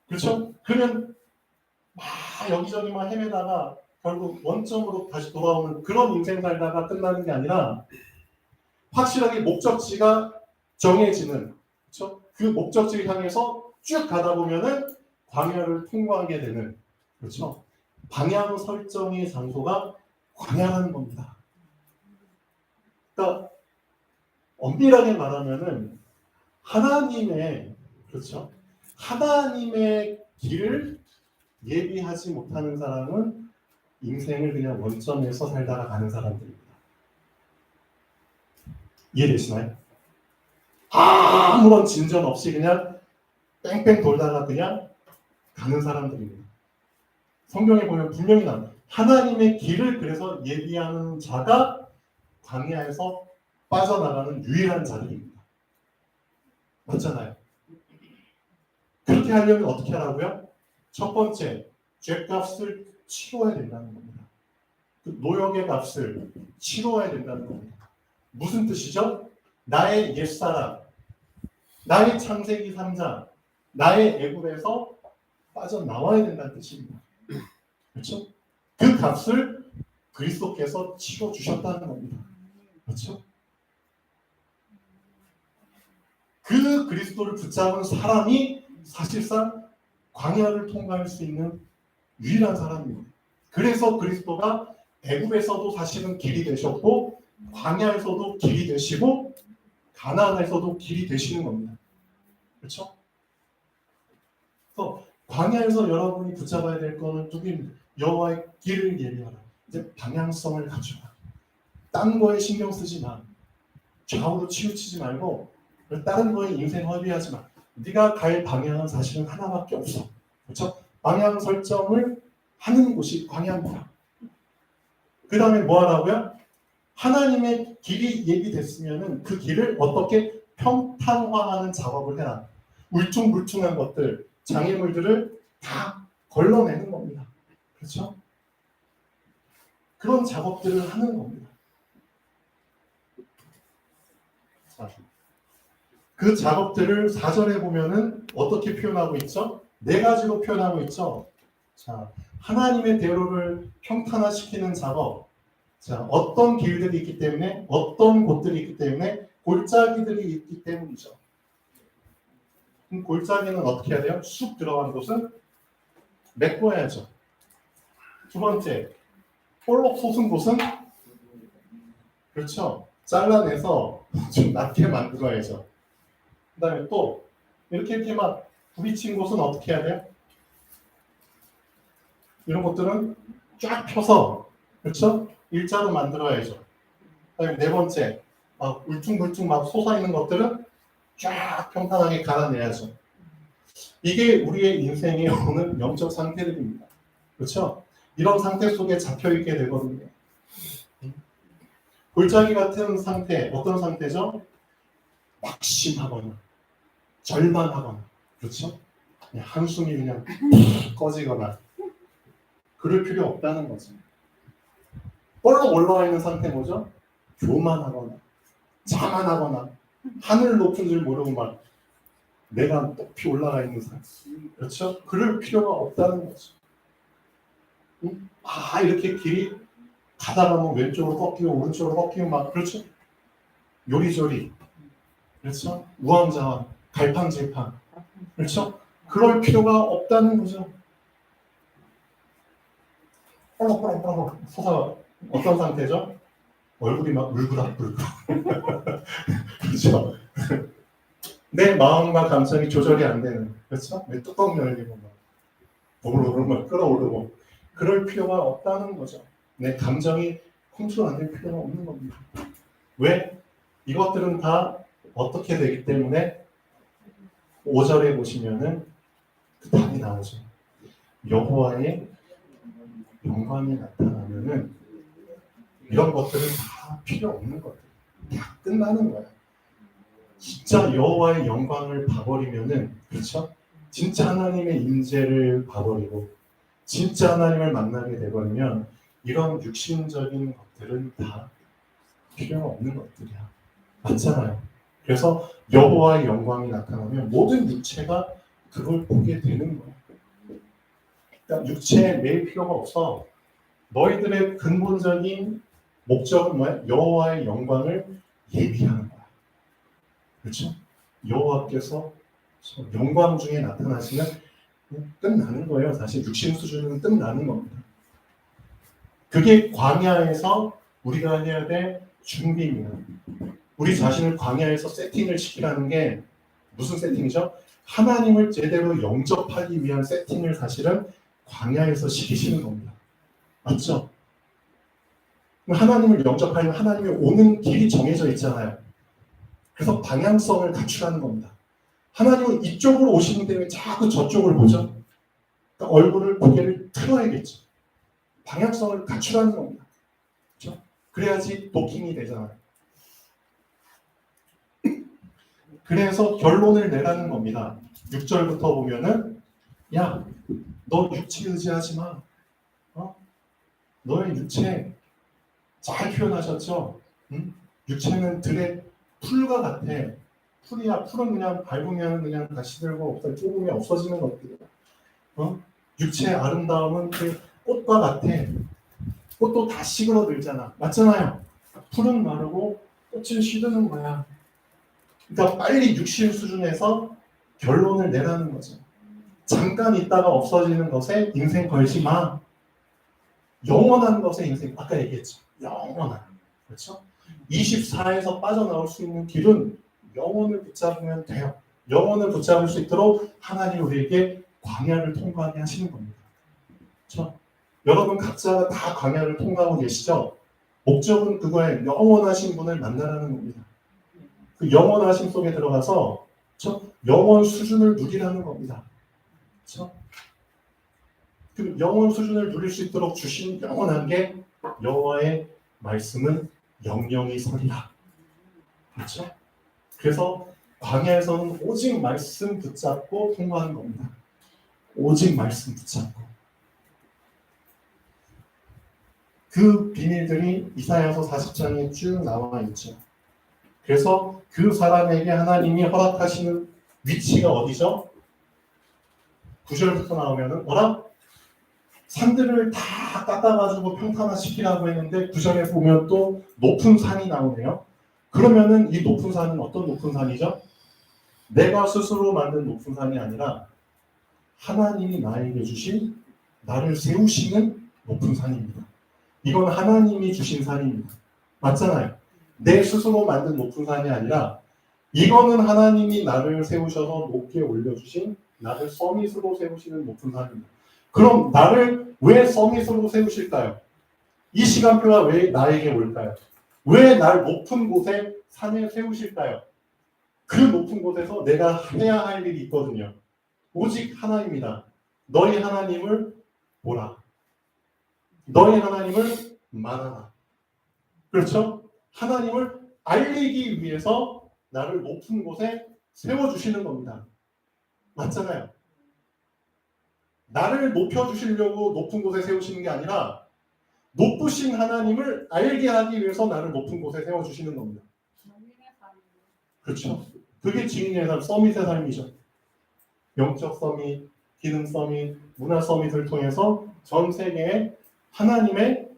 A: 그렇죠? 그러면 막 여기저기만 헤매다가 결국 원점으로 다시 돌아오는 그런 인생 살다가 끝나는 게 아니라 확실하게 목적지가 정해지는 그렇죠? 그 목적지를 향해서 쭉 가다 보면은 광야를 통과하게 되는 그렇죠? 방향 설정의 장소가 광야라는 겁니다. 그러니까 엄밀하게 말하면은 하나님의 그렇죠? 하나님의 길을 예비하지 못하는 사람은 인생을 그냥 원점에서 살다가 가는 사람들입니다. 이해되시나요? 아무런 진전 없이 그냥 뺑뺑 돌다가 그냥 가는 사람들입니다. 성경에 보면 분명히 나옵니다. 하나님의 길을 그래서 예비하는 자가 광야에서 빠져나가는 유일한 자들입니다. 맞잖아요. 그렇게 하려면 어떻게 하라고요? 첫 번째, 죄값을 치러야 된다는 겁니다. 그 노역의 값을 치러야 된다는 겁니다. 무슨 뜻이죠? 나의 옛사람, 나의 창세기 3장, 나의 애굽에서 빠져나와야 된다는 뜻입니다. 그렇죠? 그 값을 그리스도께서 치러주셨다는 겁니다. 그렇죠? 그 그리스도를 붙잡은 사람이 사실상 광야를 통과할 수 있는 유일한 사람입니다. 그래서 그리스도가 애굽에서도 사실은 길이 되셨고 광야에서도 길이 되시고 가나안에서도 길이 되시는 겁니다. 그렇죠? 그래서 광야에서 여러분이 붙잡아야 될 거는 누구입니까? 여호와의 길을 예비하라. 이제 방향성을 갖추라. 딴 거에 신경 쓰지 마. 좌우로 치우치지 말고 다른 거에 인생 허비하지 마. 네가 갈 방향은 사실은 하나밖에 없어. 그렇죠? 방향 설정을 하는 곳이 광야입니다. 그 다음에 뭐 하라고요? 하나님의 길이 예비됐으면 그 길을 어떻게 평탄화하는 작업을 해라. 울퉁불퉁한 것들, 장애물들을 다 걸러내는 겁니다. 그렇죠? 그런 작업들을 하는 겁니다. 자, 그 작업들을 4절에 보면은 어떻게 표현하고 있죠? 네 가지로 표현하고 있죠. 자, 하나님의 대로를 평탄화시키는 작업. 자, 어떤 길들이 있기 때문에, 어떤 곳들이 있기 때문에, 골짜기들이 있기 때문이죠. 그럼 골짜기는 어떻게 해야 돼요? 쑥 들어간 곳은 메꿔야죠. 두 번째, 볼록 솟은 곳은 그렇죠. 잘라내서 좀 낮게 만들어야죠. 그 다음에 또 이렇게 막 부비친 곳은 어떻게 해야 돼요? 이런 것들은 쫙 펴서 그렇죠? 일자로 만들어야죠. 그다음에 네 번째, 막 울퉁불퉁 막 솟아있는 것들은 쫙 평탄하게 갈아내야죠. 이게 우리의 인생에 오는 영적 상태들입니다. 그렇죠? 이런 상태 속에 잡혀있게 되거든요. 골짜기 같은 상태, 어떤 상태죠? 막심하거나 절망하거나 그렇죠? 그냥 한숨이 그냥 꺼지거나 그럴 필요 없다는 거죠. 볼록 올라와 있는 상태 뭐죠? 교만하거나 자만하거나 하늘 높은 줄 모르고 막 내가 높이 올라가 있는 상태. 그렇죠? 그럴 필요가 없다는 거죠. 이렇게 길이 가다가 뭐 왼쪽으로 꺾이고 오른쪽으로 꺾이고 막 그렇죠? 요리조리 그렇죠? 우왕좌왕 갈팡질팡 그렇죠? 그럴 필요가 없다는 거죠. 뻘럭뻘럭 솟아 어떤 상태죠? 얼굴이 막 울그락불그락 그렇죠? 내 마음과 감정이 조절이 안 되는 그렇죠? 내 뚜껑 열리고 막 오르르 막 끌어오르고 그럴 필요가 없다는 거죠. 내 감정이 컨트롤 안 될 필요가 없는 겁니다. 왜? 이것들은 다 어떻게 되기 때문에 5절에 보시면은 그 답이 나오죠. 여호와의 영광이 나타나면은 이런 것들은 다 필요 없는 것들. 다 끝나는 거야. 진짜 여호와의 영광을 봐버리면은 그렇죠? 진짜 하나님의 임재를 봐버리고 진짜 하나님을 만나게 되버리면 이런 육신적인 것들은 다 필요가 없는 것들이야. 맞잖아요. 그래서 여호와의 영광이 나타나면 모든 육체가 그걸 보게 되는 거야. 그러니까 육체에 매일 필요가 없어. 너희들의 근본적인 목적은 뭐야? 여호와의 영광을 예비하는 거야. 그렇죠? 여호와께서 영광 중에 나타나시면 끝나는 거예요. 사실 육신 수준은 끝나는 겁니다. 그게 광야에서 우리가 해야 될 준비입니다. 우리 자신을 광야에서 세팅을 시키라는 게 무슨 세팅이죠? 하나님을 제대로 영접하기 위한 세팅을 사실은 광야에서 시키시는 겁니다. 맞죠? 하나님을 영접하려면 하나님이 오는 길이 정해져 있잖아요. 그래서 방향성을 갖추라는 겁니다. 하나님은 이쪽으로 오시는 때문에 자꾸 저쪽을 보죠. 그러니까 얼굴을 고개를 틀어야겠죠. 방향성을 갖추라는 겁니다. 그렇죠? 그래야지 도킹이 되잖아요. 그래서 결론을 내라는 겁니다. 6절부터 보면은 야, 너 육체 의지하지 마. 너의 육체 잘 표현하셨죠? 응? 육체는 들의 풀과 같아. 풀이야. 풀은 그냥 밟으면 그냥 다시 들고 없어. 조금이 없어지는 것들이야. 육체의 아름다움은 그 꽃과 같아. 꽃도 다 시그러들잖아. 맞잖아요. 풀은 마르고 꽃은 시드는 거야. 그러니까 빨리 육신 수준에서 결론을 내라는 거죠. 잠깐 있다가 없어지는 것에 인생 걸지 마. 영원한 것에 인생, 아까 얘기했죠. 영원한. 그렇죠? 24에서 빠져나올 수 있는 길은 영혼을 붙잡으면 돼요. 영혼을 붙잡을 수 있도록 하나님 우리에게 광야를 통과하게 하시는 겁니다. 그렇죠? 여러분 각자가 다 광야를 통과하고 계시죠? 목적은 그거에 영원하신 분을 만나라는 겁니다. 그 영원하심 속에 들어가서 그렇죠? 영원 수준을 누리라는 겁니다. 그렇죠? 그 영원 수준을 누릴 수 있도록 주신 영원한 게 여호와의 말씀은 영영이 서리라. 그렇죠? 그래서 광야에서는 오직 말씀 붙잡고 통과하는 겁니다. 오직 말씀 붙잡고. 그 비밀들이 이사야서 40장에 쭉 나와 있죠. 그래서 그 사람에게 하나님이 허락하시는 위치가 어디죠? 9절부터 나오면은 뭐라? 산들을 다 깎아가지고 평탄화시키라고 했는데 9절에 보면 또 높은 산이 나오네요. 그러면은 이 높은 산은 어떤 높은 산이죠? 내가 스스로 만든 높은 산이 아니라 하나님이 나에게 주신 나를 세우시는 높은 산입니다. 이건 하나님이 주신 산입니다. 맞잖아요. 내 스스로 만든 높은 산이 아니라 이거는 하나님이 나를 세우셔서 높게 올려주신 나를 서밋으로 세우시는 높은 산입니다. 그럼 나를 왜 서밋으로 세우실까요? 이 시간표가 왜 나에게 올까요? 왜 날 높은 곳에 산에 세우실까요? 그 높은 곳에서 내가 해야 할 일이 있거든요. 오직 하나입니다. 너희 하나님을 보라. 너희 하나님을 만하라. 그렇죠? 하나님을 알리기 위해서 나를 높은 곳에 세워주시는 겁니다. 맞잖아요. 나를 높여주시려고 높은 곳에 세우시는 게 아니라 높으신 하나님을 알게 하기 위해서 나를 높은 곳에 세워주시는 겁니다. 그렇죠. 그게 증인의 삶, 서밋의 삶이죠. 영적 서밋, 기능 서밋, 문화 서밋을 통해서 전 세계에 하나님의,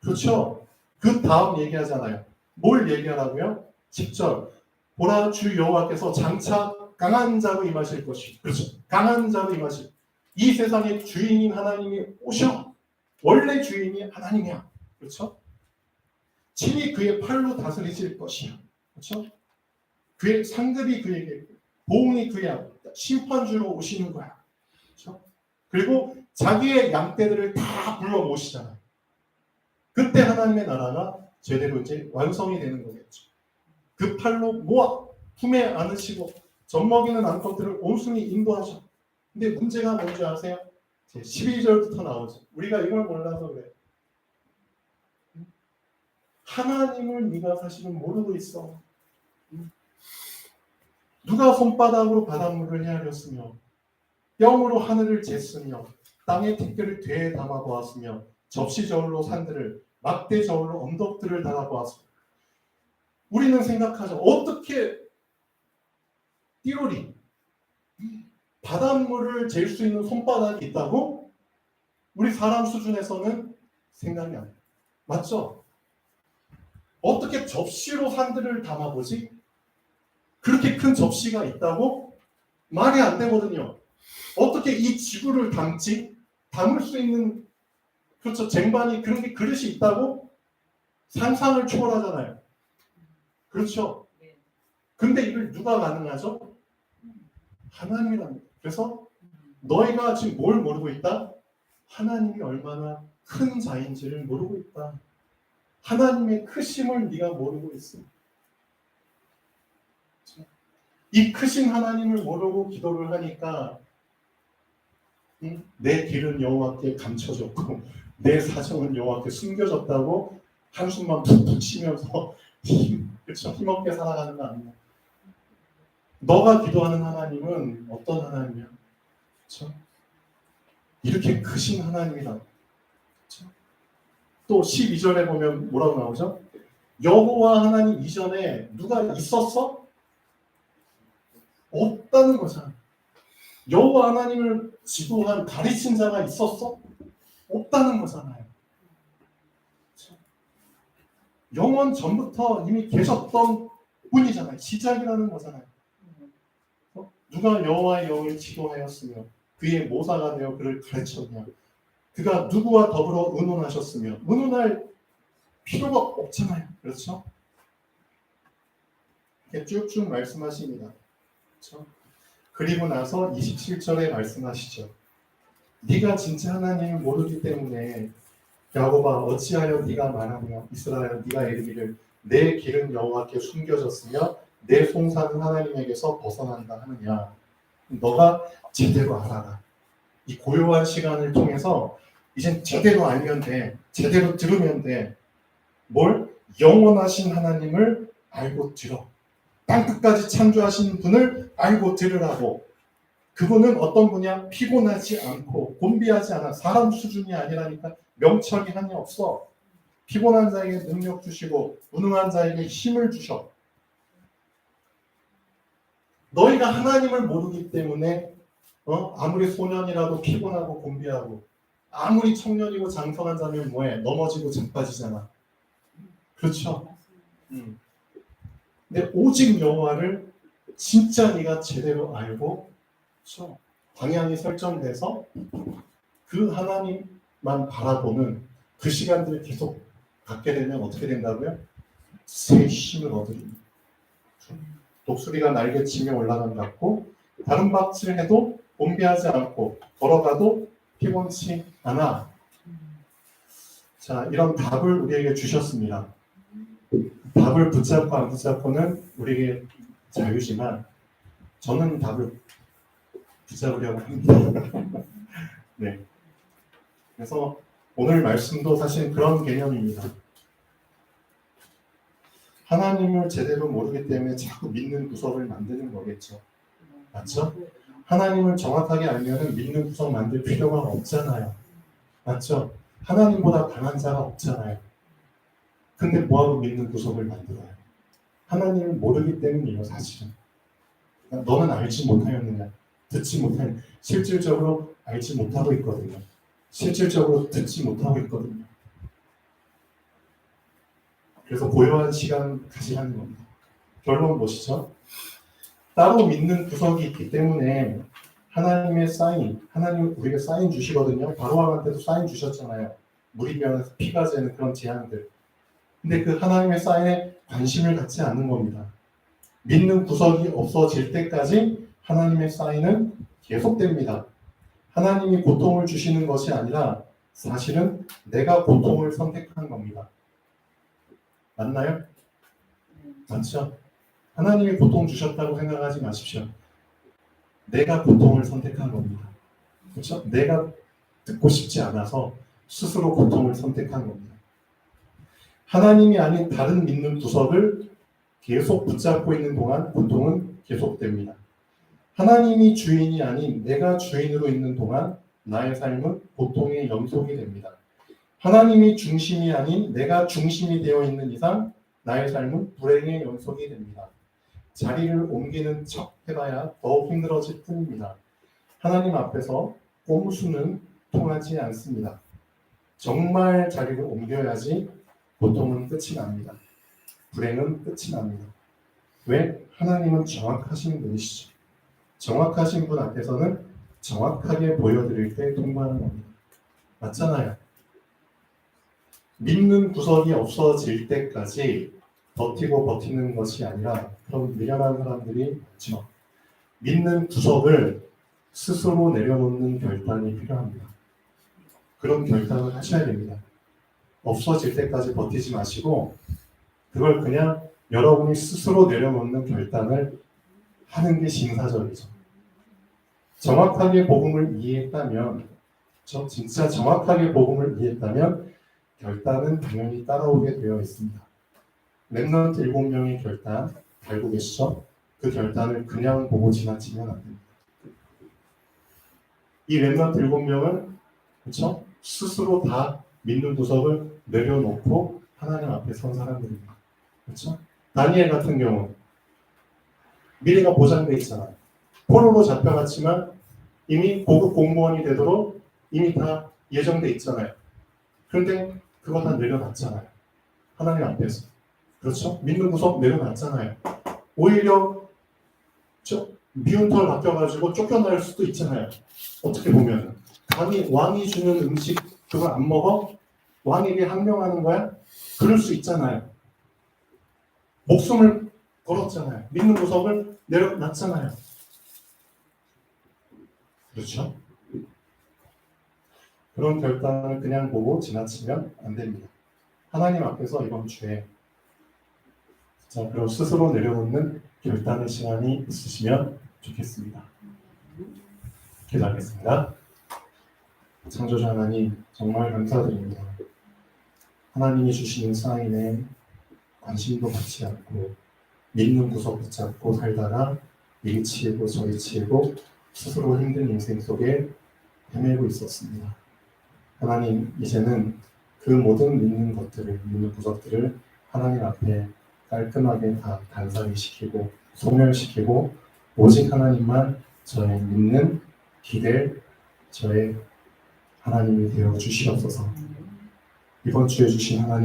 A: 그렇죠. 그 다음 얘기하잖아요. 뭘 얘기하라고요? 10절. 보라 주 여호와께서 장차 강한 자로 임하실 것이. 그렇죠. 강한 자로 임하실. 이 세상의 주인인 하나님이 오셔. 원래 주인이 하나님이야. 그렇죠? 친히 그의 팔로 다스리실 것이야. 그렇죠? 그의 상급이 그에게, 보응이 그의 앞에 심판주로 오시는 거야. 그렇죠? 그리고 자기의 양떼들을 다 불러 모시잖아요. 그때 하나님의 나라가 제대로 이제 완성이 되는 거겠죠. 그 팔로 모아 품에 안으시고 젖먹이는 암컷들을 온순히 인도하셔. 근데 문제가 뭔지 아세요? 12절부터 나오죠. 우리가 이걸 몰라서 그래. 하나님을 네가 사실은 모르고 있어. 누가 손바닥으로 바닷물을 헤아렸으며 뼘으로 하늘을 쟀으며 땅의 티끌을 되에 담아 보았으며 접시 저울로 산들을 막대 저울로 언덕들을 달아 보았으며. 우리는 생각하죠. 어떻게 띠로리 바닷물을 잴 수 있는 손바닥이 있다고? 우리 사람 수준에서는 생각이 안 해요. 맞죠? 어떻게 접시로 산들을 담아보지? 그렇게 큰 접시가 있다고? 말이 안 되거든요. 어떻게 이 지구를 담지? 담을 수 있는, 그렇죠, 쟁반이 그런 게 그릇이 있다고? 상상을 초월하잖아요. 그렇죠? 근데 이걸 누가 가능하죠? 하나님이랍니다. 그래서 너희가 지금 뭘 모르고 있다? 하나님이 얼마나 큰 자인지를 모르고 있다. 하나님의 크심을 네가 모르고 있어. 이 크신 하나님을 모르고 기도를 하니까 내 길은 여호와께 감춰졌고 내 사정은 여호와께 숨겨졌다고 한숨만 푹푹 쉬면서 그렇죠? 힘없게 살아가는 거 아니야. 너가 기도하는 하나님은 어떤 하나님이야? 그렇죠? 이렇게 크신 하나님이다. 그렇죠? 또 12절에 보면 뭐라고 나오죠? 여호와 하나님 이전에 누가 있었어? 없다는 거잖아. 여호와 하나님을 지도한 가르친 자가 있었어? 없다는 거잖아요. 영원 전부터 이미 계셨던 분이잖아요. 시작이라는 거잖아요. 누가 여호와의 영을 지도하였으며 그의 모사가 되어 그를 가르쳤냐. 그가 누구와 더불어 의논하셨으며 의논할 필요가 없잖아요. 그렇죠? 이렇게 쭉쭉 말씀하십니다. 그렇죠? 그리고 나서 27절에 말씀하시죠. 네가 진짜 하나님을 모르기 때문에 야곱아 어찌하여 네가 말하며 이스라엘아 네가 이르기를 내 길은 여호와께 숨겨졌으며 내 송사는 하나님에게서 벗어난다 하느냐. 너가 제대로 알아라. 이 고요한 시간을 통해서 이젠 제대로 알면 돼. 제대로 들으면 돼. 뭘? 영원하신 하나님을 알고 들어. 땅끝까지 창조하신 분을 알고 들으라고. 그분은 어떤 분이야? 피곤하지 않고 곤비하지 않아. 사람 수준이 아니라니까. 명철이 한이 없어. 피곤한 자에게 능력 주시고 무능한 자에게 힘을 주셔. 너희가 하나님을 모르기 때문에 아무리 소년이라도 피곤하고 곤비하고 아무리 청년이고 장성한 자면 뭐해? 넘어지고 자빠지잖아. 그렇죠? 근데 오직 여호와를 진짜 네가 제대로 알고 그렇죠? 방향이 설정돼서 그 하나님만 바라보는 그 시간들을 계속 갖게 되면 어떻게 된다고요? 새 힘을 얻으립니다. 독수리가 날개치며 올라간 것 같고 다른 밭을 해도 곤비하지 않고 걸어가도 피곤치 않아. 자, 이런 답을 우리에게 주셨습니다. 답을 붙잡고 안 붙잡고는 우리에게 자유지만 저는 답을 붙잡으려고 합니다. 네. 그래서 오늘 말씀도 사실 그런 개념입니다. 하나님을 제대로 모르기 때문에 자꾸 믿는 구석을 만드는 거겠죠. 맞죠? 하나님을 정확하게 알면 믿는 구석 만들 필요가 없잖아요. 맞죠? 하나님보다 강한 자가 없잖아요. 근데 뭐하고 믿는 구석을 만들어요? 하나님을 모르기 때문이에요, 사실은. 너는 알지 못하였느냐? 듣지 못하였느냐? 실질적으로 알지 못하고 있거든요. 실질적으로 듣지 못하고 있거든요. 그래서 고요한 시간 가지라는 겁니다. 결론 보시죠. 따로 믿는 구석이 있기 때문에 하나님의 사인, 하나님 우리가 사인 주시거든요. 바로왕한테도 사인 주셨잖아요. 물이 변해서 피가 새는 그런 재앙들. 근데 그 하나님의 사인에 관심을 갖지 않는 겁니다. 믿는 구석이 없어질 때까지 하나님의 사인은 계속됩니다. 하나님이 고통을 주시는 것이 아니라 사실은 내가 고통을 선택한 겁니다. 맞나요? 맞죠? 하나님이 고통 주셨다고 생각하지 마십시오. 내가 고통을 선택한 겁니다. 그렇죠? 내가 듣고 싶지 않아서 스스로 고통을 선택한 겁니다. 하나님이 아닌 다른 믿는 구석을 계속 붙잡고 있는 동안 고통은 계속됩니다. 하나님이 주인이 아닌 내가 주인으로 있는 동안 나의 삶은 고통의 연속이 됩니다. 하나님이 중심이 아닌 내가 중심이 되어 있는 이상 나의 삶은 불행의 연속이 됩니다. 자리를 옮기는 척 해봐야 더 힘들어질 뿐입니다. 하나님 앞에서 꼼수는 통하지 않습니다. 정말 자리를 옮겨야지 고통은 끝이 납니다. 불행은 끝이 납니다. 왜? 하나님은 정확하신 분이시죠. 정확하신 분 앞에서는 정확하게 보여드릴 때 통과하는 겁니다. 맞잖아요. 믿는 구석이 없어질 때까지 버티고 버티는 것이 아니라 그런 미련한 사람들이 많죠. 믿는 구석을 스스로 내려놓는 결단이 필요합니다. 그런 결단을 하셔야 됩니다. 없어질 때까지 버티지 마시고 그걸 그냥 여러분이 스스로 내려놓는 결단을 하는 게 신사적이죠. 정확하게 복음을 이해했다면 진짜 정확하게 복음을 이해했다면 결단은 당연히 따라오게 되어 있습니다. 렘넌트 7명의 결단 알고 계시죠? 그 결단을 그냥 보고 지나치면 안 됩니다. 이 렘넌트 7명은 그렇죠? 스스로 다 믿는 구석을 내려놓고 하나님 앞에 선 사람들입니다. 그렇죠? 다니엘 같은 경우 미래가 보장돼 있잖아요. 포로로 잡혀갔지만 이미 고급 공무원이 되도록 이미 다 예정돼 있잖아요. 그런데 그거 다 내려놨잖아요. 하나님 앞에서. 그렇죠? 믿는 구석 내려놨잖아요. 오히려 미운 털 바뀌어가지고 쫓겨날 수도 있잖아요. 어떻게 보면 감히 왕이 주는 음식 그걸 안 먹어? 왕에게 항명하는 거야? 그럴 수 있잖아요. 목숨을 걸었잖아요. 믿는 구석을 내려놨잖아요. 그렇죠? 그런 결단을 그냥 보고 지나치면 안 됩니다. 하나님 앞에서 이번 주에 그럼 스스로 내려놓는 결단의 시간이 있으시면 좋겠습니다. 기도하겠습니다. 창조주 하나님 정말 감사드립니다. 하나님이 주시는 사인에 관심도 받지 않고 믿는 구석 붙잡고 살다가 이리 치이고 저리 치이고 스스로 힘든 인생 속에 헤매고 있었습니다. 하나님 이제는 그 모든 믿는 구석들을 하나님 앞에 깔끔하게 다 단상이 시키고 소멸시키고 오직 하나님만 저의 믿는 기댈 저의 하나님이 되어 주시옵소서. 이번 주에 주신 하나님